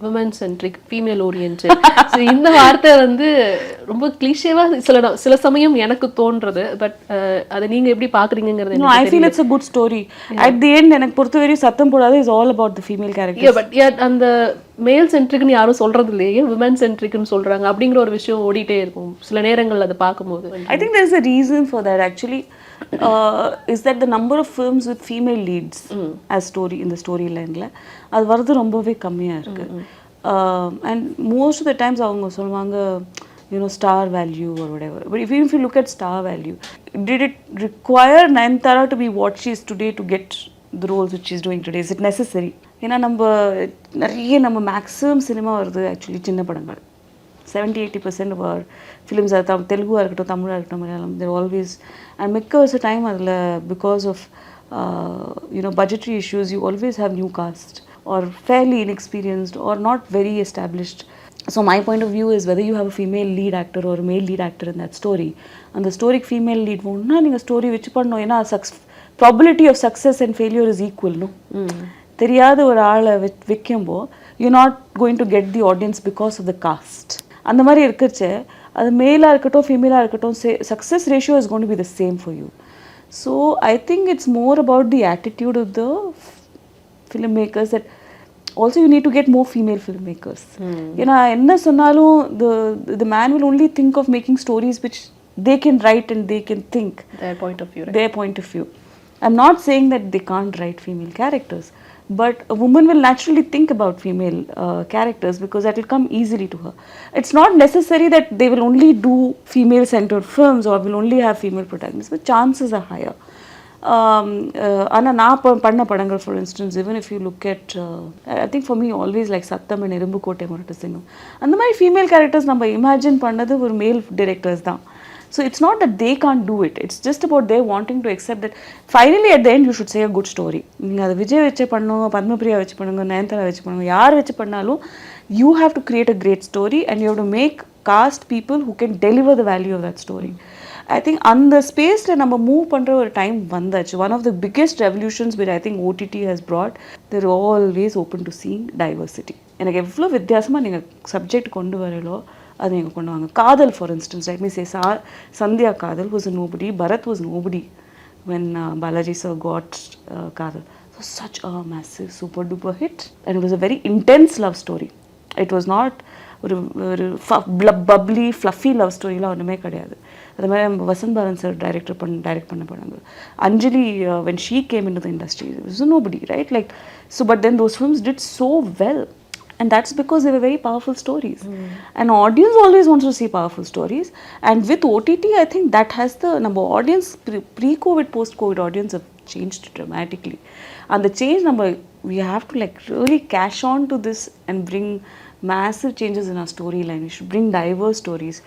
women centric, female oriented. So இந்த வார்த்தை வந்து ரொம்ப கிளிஷேவாக சில சமயம் எனக்கு தோன்றது. பட் அதை நீங்கள் எப்படி பார்க்குறீங்கிறது No, I feel it's a good story. At the end, எனக்கு பொறுத்த வரையும் சத்தம் போடாது is all about the female characters. But அந்த மேல் சென்ட்ரிக்னு யாரும் சொல்றது இல்லையே, விமன் சென்ட்ரிக்னு சொல்றாங்க அப்படிங்கிற ஒரு விஷயம் ஓடிட்டே இருக்கும் சில நேரங்கள் அதை பார்க்கும்போது. I think there is a reason for that actually. Is that the number of films with female leads as story in the storyline la அது வரது ரொம்பவே கம்மியா இருக்கு. And most of the times அவங்க சொல்வாங்க star value or whatever, but even if you look at star value, did it require Nayanthara to be what she is today to get the roles which she is doing today? Is it necessary? ஏன்னா நம்ம maximum cinema வருது actually சின்ன படங்கள். 70-80% of our films are Telugu இருக்கட்டும், தமிழா இருக்கட்டும், Malayalam, they're always, and மிக்க வருஷ time அதில் because of budgetary issues, you always have new cast or fairly inexperienced or not very established. So my point of view is whether you have a female lead actor or a male lead actor in that story, and the story female lead ஒன்னா நீங்கள் story வச்சு பண்ணணும். ஏன்னா probability of success and failure is equal, no? தெரியாத ஒரு ஆளை வைக்கும்போ you're not going to get the audience because of the cast. அந்த மாதிரி இருக்கச்சு அது மேலாக இருக்கட்டும் ஃபீமேலாக இருக்கட்டும் success ratio is going to be the same for you. So I think it's more about the attitude of the filmmakers, that also you need to get more female filmmakers. ஏன்னா என்ன சொன்னாலும் the man will only think of making stories which they can write and they can think. Their point of view. Right? Their point of view. I'm not saying that they can't write female characters, but a woman will naturally think about female characters because that will come easily to her. It's not necessary that they will only do female centered films or will only have female protagonists, but chances are higher. ஆனால் நான் பண்ண படங்கள், for instance, even if you look at I think for me always like சத்தம் and எறும்பு கோட்டை முரட்டு சிங்கம், அந்த மாதிரி ஃபீமேல் கேரக்டர்ஸ் நம்ம இமேஜின் பண்ணது ஒரு மேல் டிரெக்டர்ஸ் தான். So it's not that they can't do it. It's just about they wanting to accept that finally at the end you should say a good story. நீங்க அது விஜய் வச்சு பண்ணுங்க, பத்மபிரியா வச்சு பண்ணுங்க, நயன்தாரா வச்சு பண்ணுங்க, யார் வச்சு பண்ணாலும் you have to create a great story and you have to make cast people who can deliver the value of that story. I think அந்த ஸ்பேஸ்ல நம்ம மூவ் பண்ற ஒரு டைம் வந்தாச்சு. One of the biggest revolutions which I think OTT has brought, they're always open to seeing diversity. எனக்கு எவ்வளோ வித்தியாசமா நீங்க சப்ஜெக்ட் கொண்டு வரலோ அது நீங்கள் கொண்டு வாங்க. காதல், for instance, let me say Sandhya காதல் was a nobody, Bharat was nobody when Balaji sir got காதல். It was such a massive super duper hit and it was a very intense love story. It was not ஒரு bubbly fluffy love ஸ்டோரிலாம் ஒன்றுமே கிடையாது. அது மாதிரி Vasanth Balan sir direct பண்ண படங்கள். அஞ்சலி when she came into the industry, it was a nobody, right? Like, so but then those films did so well. And that's because they were very powerful stories. And audience always wants to see powerful stories. And with OTT, I think that has the number audience, pre-COVID, post-COVID audience have changed dramatically. And the change we have to like really cash on to this and bring massive changes in our storyline. We should bring diverse stories.